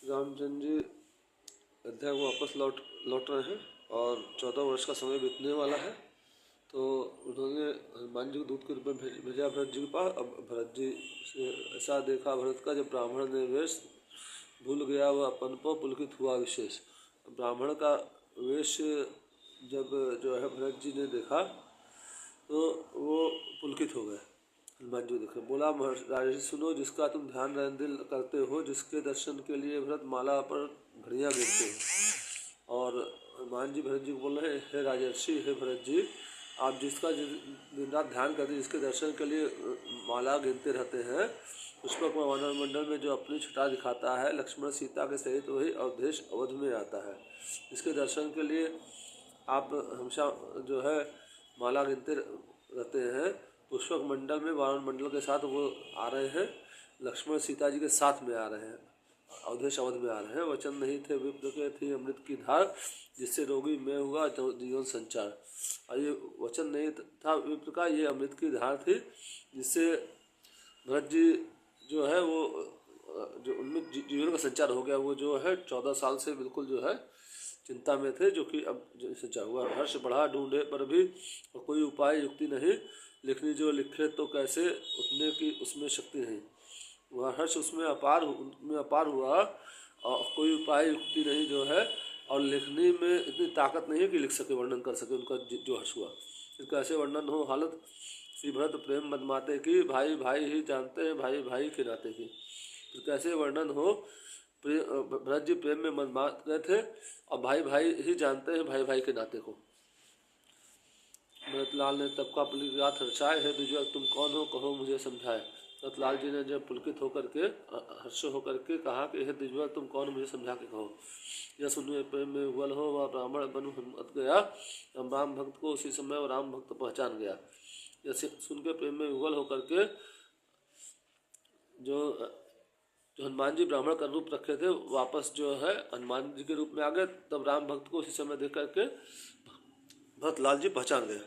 रामचंद्र जी अयोध्या को वापस लौट रहे हैं और 14 वर्ष का समय बीतने वाला है। तो उन्होंने हनुमान जी को दूत के रूप में भेजा भरत जी के पास। अब भरत जी से ऐसा देखा भरत का, जब ब्राह्मण ने वेश भूल गया वह अपन को पुलकित हुआ विशेष। ब्राह्मण का वेश जब जो है भरत जी ने देखा तो वो पुलकित हो गए। हनुमान जी देखे, बोला राजर्षि सुनो, जिसका तुम ध्यान दिल करते हो, जिसके दर्शन के लिए भरत माला पर घड़ियाँ गिरते हो। और हनुमान जी भरत जी को बोल रहे हैं, हे राजर्षि, हे भरत जी, आप जिसका दिन रात ध्यान करते हैं, जिसके दर्शन के लिए माला गिनते रहते हैं, पुष्पक वानर मंडल में जो अपनी छटा दिखाता है, लक्ष्मण सीता के सहित वही अवधेश अवध में आता है। इसके दर्शन के लिए आप हमेशा जो है माला गिनते रहते हैं। पुष्पक मंडल में वानर मंडल के साथ वो आ रहे हैं, लक्ष्मण सीता जी के साथ में आ रहे हैं, अवधेश अवध में आ रहे हैं। वचन नहीं थे विप्र के, थी अमृत की धार, जिससे रोगी में हुआ जीवन संचार। और ये वचन नहीं था विप्र का, ये अमृत की धार थी, जिससे भरत जी जो है वो जो उनमें जीवन का संचार हो गया। वो जो है 14 साल से बिल्कुल जो है चिंता में थे, जो कि अब संचार हुआ। हर्ष बढ़ा ढूंढे पर भी कोई उपाय युक्ति नहीं, लिखनी जो लिखे तो कैसे उतने की उसमें शक्ति नहीं। वह हर्ष उसमें अपार हुआ और कोई उपाय युक्ति नहीं जो है, और लिखने में इतनी ताकत नहीं है कि लिख सके, वर्णन कर सके उनका जो हर्ष हुआ। फिर कैसे वर्णन हो हालत श्री भरत प्रेम मदमाते की, भाई भाई ही जानते हैं भाई भाई के नाते की। फिर कैसे वर्णन हो, भरत जी प्रेम में मदमात गए थे और भाई भाई ही जानते हैं भाई भाई के नाते को। भरतलाल ने तब का पुलकित हर्षाए, है द्विजवल तुम कौन हो, कहो मुझे समझाए। भरतलाल जी ने जब पुलकित होकर के हर्ष होकर के कहा कि हे द्विजवल तुम कौन, मुझे समझा के कहो। यह सुनने प्रेम में उबल हो, वह ब्राह्मण बनु हिम्मत गया, राम भक्त को उसी समय वो राम भक्त पहचान गया। यह सुन के प्रेम में उबल होकर के जो हनुमान जी ब्राह्मण का रूप रखे थे, वापस जो है हनुमान जी के रूप में आ गए। तब राम भक्त को उसी समय देख करके भरतलाल जी पहचान गए।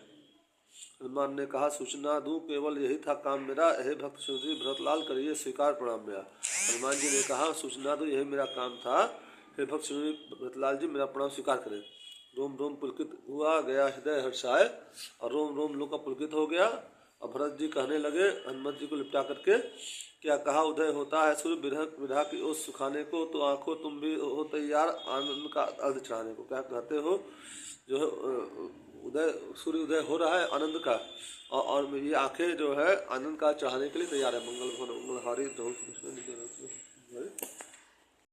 हनुमान ने कहा, सूचना दूं केवल यही था काम मेरा, हे भक्त श्री भरतलाल करिए स्वीकार प्रणाम मेरा। हनुमान जी ने कहा, सूचना दूं यही मेरा काम था, हे भक्त श्री भरतलाल जी मेरा प्रणाम स्वीकार करें। रोम रोम पुलकित हुआ गया हृदय हर्षाए, और रोम रोम लोग का पुलकित हो गया। और भरत जी कहने लगे हनुमत जी को लिपटा करके, क्या कहा उदय होता है सूर्य विरह की ओस सुखाने को, तो आंखों तुम भी हो तैयार आनंद का अर्ध चढ़ाने को। क्या कहते हो, जो है उदय सूर्य उदय हो रहा है आनंद का, और ये आंखें जो है आनंद का चढ़ाने के लिए तैयार है। मंगल भवन मंगलहारी